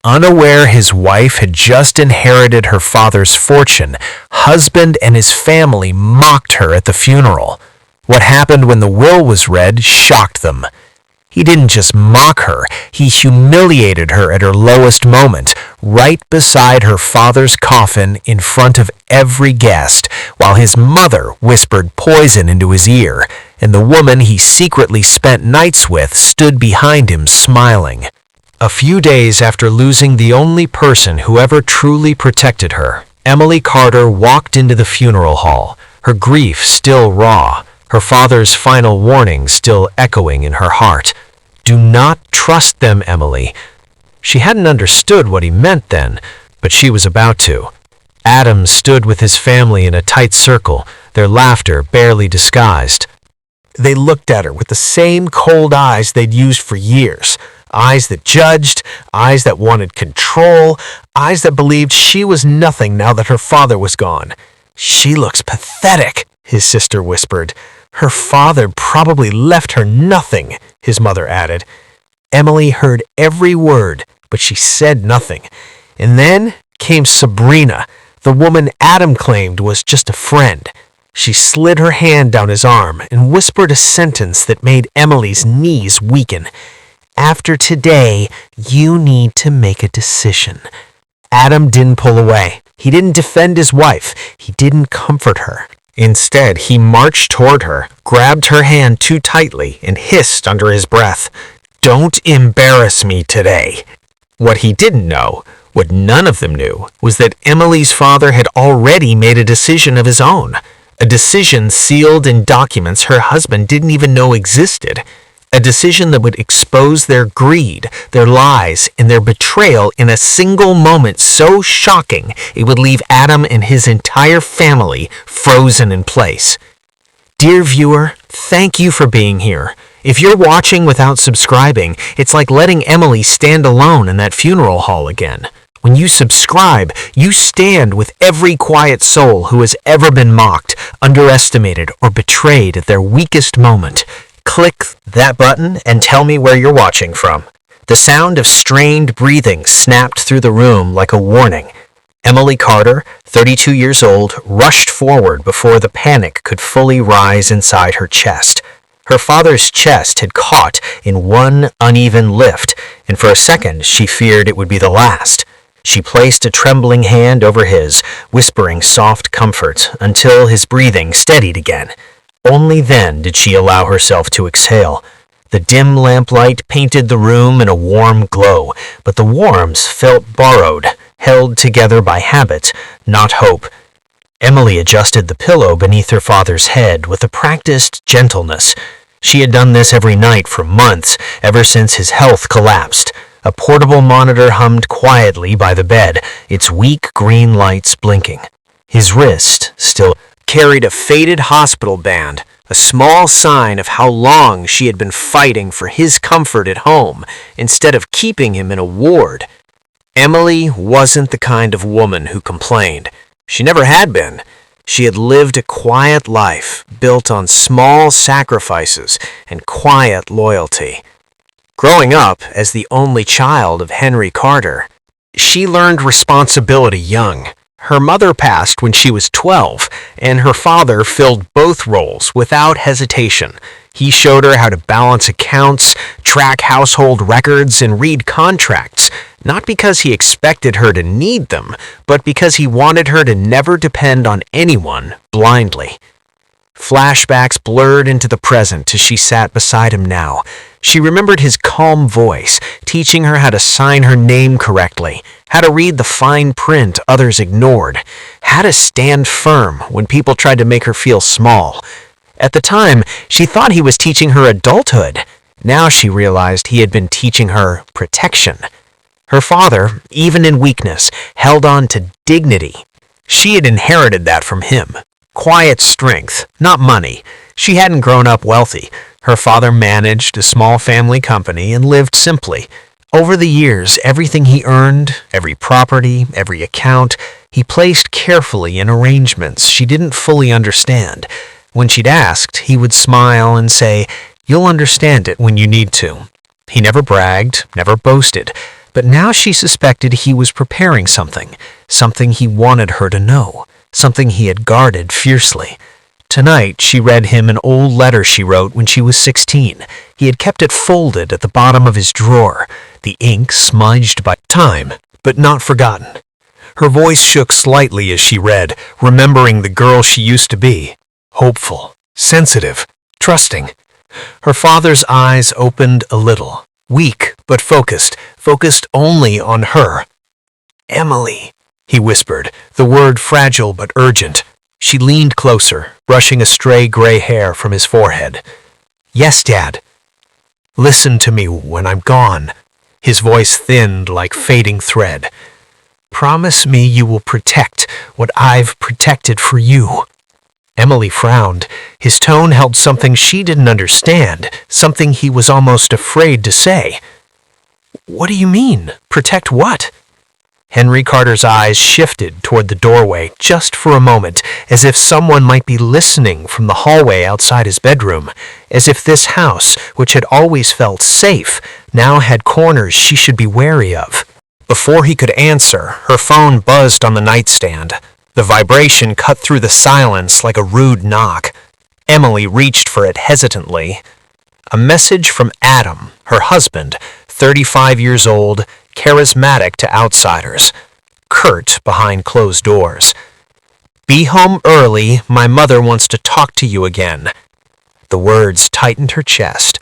Unaware his wife had just inherited her father's fortune, husband and his family mocked her at the funeral. What happened when the will was read shocked them. He didn't just mock her, he humiliated her at her lowest moment, right beside her father's coffin in front of every guest, while his mother whispered poison into his ear, and the woman he secretly spent nights with stood behind him smiling. A few days after losing the only person who ever truly protected her, Emily Carter walked into the funeral hall, her grief still raw, her father's final warning still echoing in her heart. "Do not trust them, Emily." She hadn't understood what he meant then, but she was about to. Adam stood with his family in a tight circle, their laughter barely disguised. They looked at her with the same cold eyes they'd used for years. Eyes that judged, eyes that wanted control, eyes that believed she was nothing now that her father was gone. "She looks pathetic," his sister whispered. "Her father probably left her nothing," his mother added. Emily heard every word, but she said nothing. And then came Sabrina, the woman Adam claimed was just a friend. She slid her hand down his arm and whispered a sentence that made Emily's knees weaken. "After today, you need to make a decision." Adam didn't pull away. He didn't defend his wife. He didn't comfort her. Instead, he marched toward her, grabbed her hand too tightly, and hissed under his breath, "Don't embarrass me today." What he didn't know, what none of them knew, was that Emily's father had already made a decision of his own. A decision sealed in documents her husband didn't even know existed. A decision that would expose their greed, their lies, and their betrayal in a single moment so shocking it would leave Adam and his entire family frozen in place. Dear viewer, thank you for being here. If you're watching without subscribing, it's like letting Emily stand alone in that funeral hall again. When you subscribe, you stand with every quiet soul who has ever been mocked, underestimated, or betrayed at their weakest moment. Click that button and tell me where you're watching from. The sound of strained breathing snapped through the room like a warning. Emily Carter, 32 years old, rushed forward before the panic could fully rise inside her chest. Her father's chest had caught in one uneven lift, and for a second she feared it would be the last. She placed a trembling hand over his, whispering soft comfort until his breathing steadied again. Only then did she allow herself to exhale. The dim lamplight painted the room in a warm glow, but the warmth felt borrowed, held together by habit, not hope. Emily adjusted the pillow beneath her father's head with a practiced gentleness. She had done this every night for months, ever since his health collapsed. A portable monitor hummed quietly by the bed, its weak green lights blinking. His wrist still carried a faded hospital band, a small sign of how long she had been fighting for his comfort at home instead of keeping him in a ward. Emily wasn't the kind of woman who complained. She never had been. She had lived a quiet life built on small sacrifices and quiet loyalty. Growing up as the only child of Henry Carter, she learned responsibility young. Her mother passed when she was 12, and her father filled both roles without hesitation. He showed her how to balance accounts, track household records, and read contracts, not because he expected her to need them, but because he wanted her to never depend on anyone blindly. Flashbacks blurred into the present as she sat beside him now. She remembered his calm voice, teaching her how to sign her name correctly, how to read the fine print others ignored, how to stand firm when people tried to make her feel small. At the time, she thought he was teaching her adulthood. Now she realized he had been teaching her protection. Her father, even in weakness, held on to dignity. She had inherited that from him. Quiet strength, not money. She hadn't grown up wealthy. Her father managed a small family company and lived simply. Over the years, everything he earned, every property, every account, he placed carefully in arrangements she didn't fully understand. When she'd asked, he would smile and say, "You'll understand it when you need to." He never bragged, never boasted. But now she suspected he was preparing something he wanted her to know, something he had guarded fiercely. Tonight, she read him an old letter she wrote when she was 16. He had kept it folded at the bottom of his drawer, the ink smudged by time, but not forgotten. Her voice shook slightly as she read, remembering the girl she used to be. Hopeful, sensitive, trusting. Her father's eyes opened a little, weak but focused only on her. "Emily," he whispered, the word fragile but urgent. She leaned closer, brushing a stray gray hair from his forehead. "Yes, Dad." "Listen to me when I'm gone." His voice thinned like fading thread. "Promise me you will protect what I've protected for you." Emily frowned. His tone held something she didn't understand, something he was almost afraid to say. "What do you mean? Protect what?" Henry Carter's eyes shifted toward the doorway just for a moment, as if someone might be listening from the hallway outside his bedroom, as if this house, which had always felt safe, now had corners she should be wary of. Before he could answer, her phone buzzed on the nightstand. The vibration cut through the silence like a rude knock. Emily reached for it hesitantly. A message from Adam, her husband, 35 years old, charismatic to outsiders, curt behind closed doors. "Be home early, my mother wants to talk to you again." The words tightened her chest.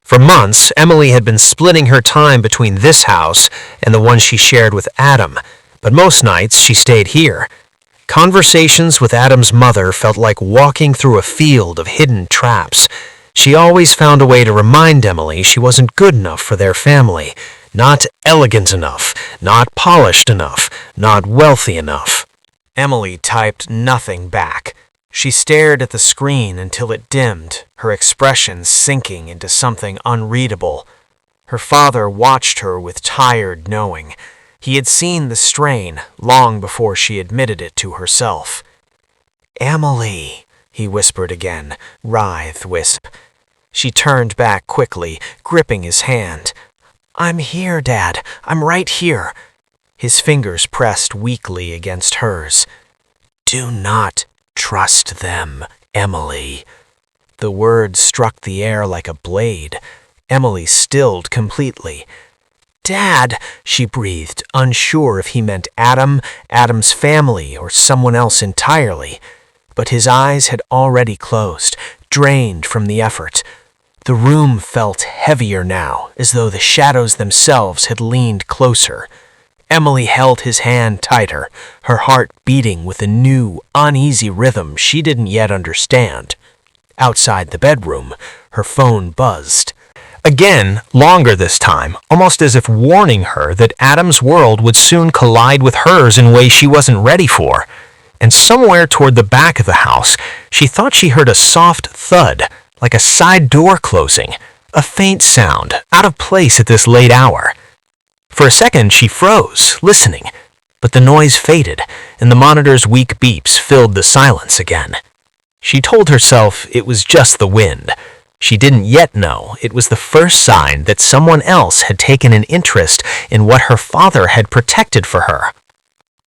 For months, Emily had been splitting her time between this house and the one she shared with Adam, but most nights she stayed here. Conversations with Adam's mother felt like walking through a field of hidden traps. She always found a way to remind Emily she wasn't good enough for their family, not elegant enough, not polished enough, not wealthy enough. Emily typed nothing back. She stared at the screen until it dimmed, her expression sinking into something unreadable. Her father watched her with tired knowing. He had seen the strain long before she admitted it to herself. "Emily," he whispered again, writhe wisp. She turned back quickly, gripping his hand. "I'm here, Dad. I'm right here." His fingers pressed weakly against hers. "Do not trust them, Emily." The words struck the air like a blade. Emily stilled completely. "Dad," she breathed, unsure if he meant Adam, Adam's family, or someone else entirely. But his eyes had already closed, drained from the effort. The room felt heavier now, as though the shadows themselves had leaned closer. Emily held his hand tighter, her heart beating with a new, uneasy rhythm she didn't yet understand. Outside the bedroom, her phone buzzed. Again, longer this time, almost as if warning her that Adam's world would soon collide with hers in ways she wasn't ready for. And somewhere toward the back of the house, she thought she heard a soft thud, like a side door closing, a faint sound, out of place at this late hour. For a second, she froze, listening, but the noise faded, and the monitor's weak beeps filled the silence again. She told herself it was just the wind. She didn't yet know it was the first sign that someone else had taken an interest in what her father had protected for her.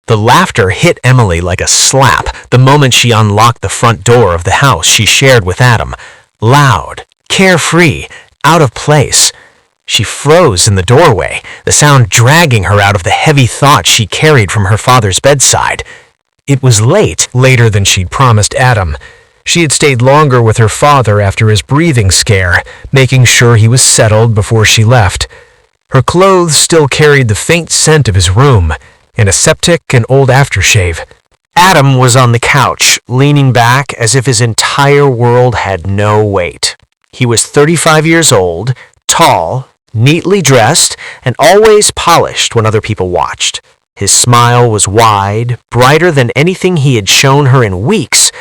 The laughter hit Emily like a slap the moment she unlocked the front door of the house she shared with Adam. Loud, carefree, out of place. She froze in the doorway, the sound dragging her out of the heavy thoughts she carried from her father's bedside. It was late, later than she'd promised Adam. She had stayed longer with her father after his breathing scare, making sure he was settled before she left. Her clothes still carried the faint scent of his room, and a septic and old aftershave. Adam was on the couch, leaning back as if his entire world had no weight. He was 35 years old, tall, neatly dressed, and always polished when other people watched. His smile was wide, brighter than anything he had shown her in weeks.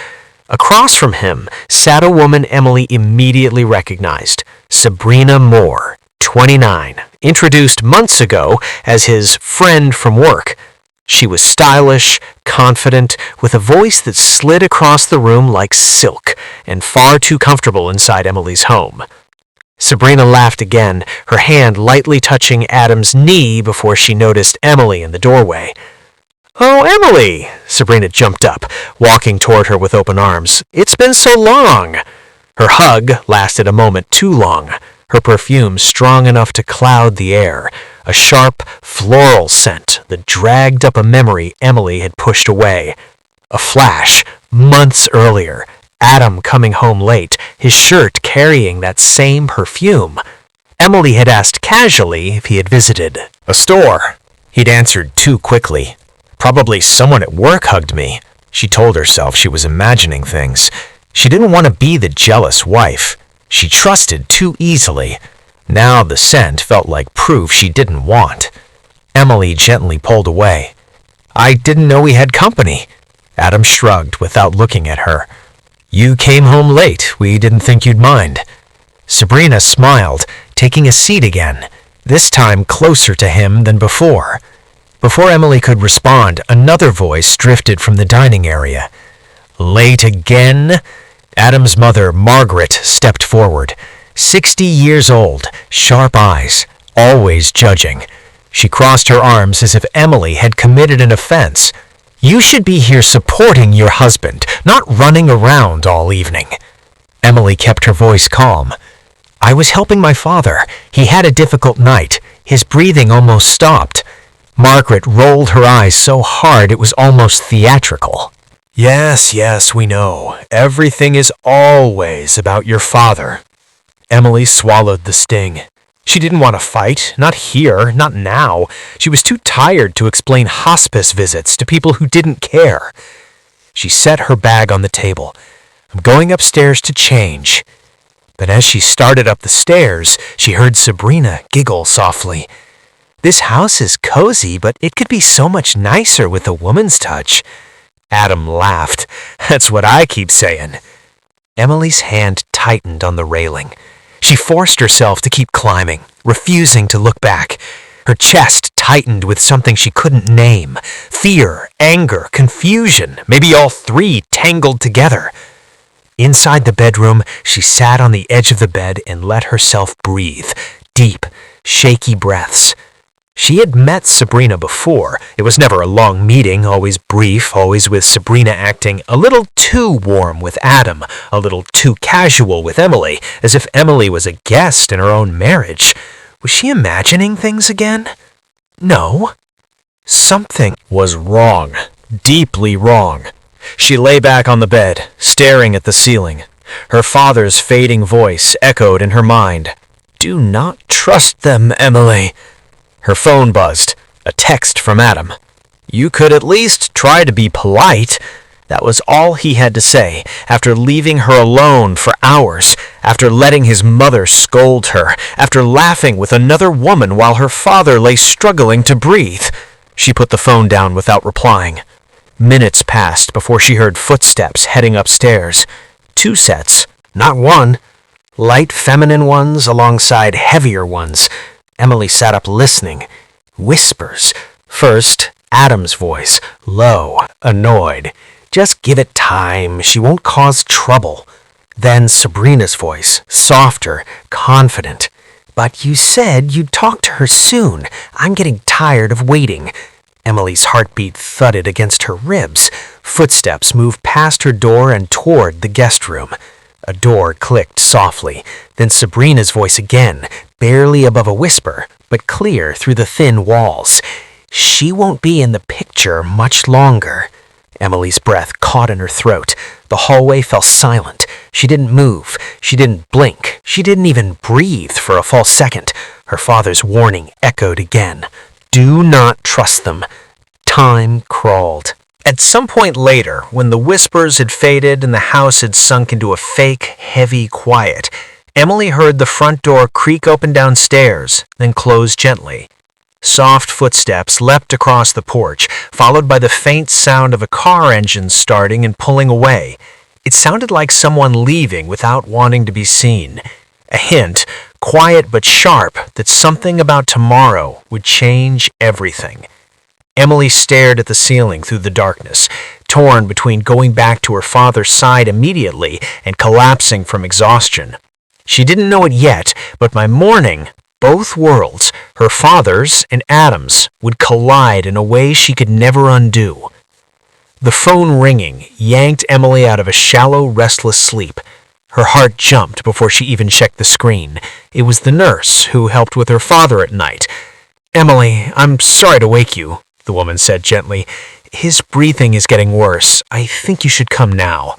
Across from him sat a woman Emily immediately recognized, Sabrina Moore, 29, introduced months ago as his friend from work. She was stylish, confident, with a voice that slid across the room like silk, and far too comfortable inside Emily's home. Sabrina laughed again, her hand lightly touching Adam's knee before she noticed Emily in the doorway. "Oh, Emily!" Sabrina jumped up, walking toward her with open arms. "It's been so long!" Her hug lasted a moment too long, her perfume strong enough to cloud the air, a sharp, floral scent that dragged up a memory Emily had pushed away. A flash, months earlier, Adam coming home late, his shirt carrying that same perfume. Emily had asked casually if he had visited a store. He'd answered too quickly. Probably someone at work hugged me. She told herself she was imagining things. She didn't want to be the jealous wife. She trusted too easily. Now the scent felt like proof she didn't want. Emily gently pulled away. "I didn't know we had company." Adam shrugged without looking at her. "You came home late. We didn't think you'd mind." Sabrina smiled, taking a seat again, this time closer to him than before. Before Emily could respond, another voice drifted from the dining area. "Late again?" Adam's mother, Margaret, stepped forward. 60 years old, sharp eyes, always judging. She crossed her arms as if Emily had committed an offense. "You should be here supporting your husband, not running around all evening." Emily kept her voice calm. "I was helping my father. He had a difficult night. His breathing almost stopped." Margaret rolled her eyes so hard it was almost theatrical. Yes, we know. Everything is always about your father." Emily swallowed the sting. She didn't want to fight, not here, not now. She was too tired to explain hospice visits to people who didn't care. She set her bag on the table. "I'm going upstairs to change." But as she started up the stairs, she heard Sabrina giggle softly. "This house is cozy, but it could be so much nicer with a woman's touch." Adam laughed. "That's what I keep saying." Emily's hand tightened on the railing. She forced herself to keep climbing, refusing to look back. Her chest tightened with something she couldn't name. Fear, anger, confusion, maybe all three tangled together. Inside the bedroom, she sat on the edge of the bed and let herself breathe. Deep, shaky breaths. She had met Sabrina before. It was never a long meeting, always brief, always with Sabrina acting a little too warm with Adam, a little too casual with Emily, as if Emily was a guest in her own marriage. Was she imagining things again? No. Something was wrong, deeply wrong. She lay back on the bed, staring at the ceiling. Her father's fading voice echoed in her mind. "Do not trust them, Emily." Her phone buzzed. A text from Adam. "You could at least try to be polite." That was all he had to say, after leaving her alone for hours, after letting his mother scold her, after laughing with another woman while her father lay struggling to breathe. She put the phone down without replying. Minutes passed before she heard footsteps heading upstairs. 2 sets, not one. Light feminine ones alongside heavier ones. Emily sat up listening. Whispers. First, Adam's voice, low, annoyed. "Just give it time. She won't cause trouble." Then Sabrina's voice, softer, confident. "But you said you'd talk to her soon. I'm getting tired of waiting." Emily's heartbeat thudded against her ribs. Footsteps moved past her door and toward the guest room. A door clicked softly. Then Sabrina's voice again, barely above a whisper, but clear through the thin walls. "She won't be in the picture much longer." Emily's breath caught in her throat. The hallway fell silent. She didn't move. She didn't blink. She didn't even breathe for a full second. Her father's warning echoed again. Do not trust them. Time crawled. At some point later, when the whispers had faded and the house had sunk into a fake, heavy quiet, Emily heard the front door creak open downstairs, then close gently. Soft footsteps leapt across the porch, followed by the faint sound of a car engine starting and pulling away. It sounded like someone leaving without wanting to be seen. A hint, quiet but sharp, that something about tomorrow would change everything. Emily stared at the ceiling through the darkness, torn between going back to her father's side immediately and collapsing from exhaustion. She didn't know it yet, but by morning, both worlds, her father's and Adam's, would collide in a way she could never undo. The phone ringing yanked Emily out of a shallow, restless sleep. Her heart jumped before she even checked the screen. It was the nurse who helped with her father at night. "Emily, I'm sorry to wake you," the woman said gently. "His breathing is getting worse. I think you should come now."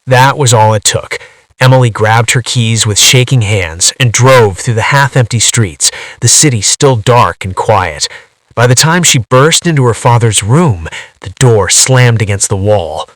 That was all it took. Emily grabbed her keys with shaking hands and drove through the half-empty streets, the city still dark and quiet. By the time she burst into her father's room, the door slammed against the wall.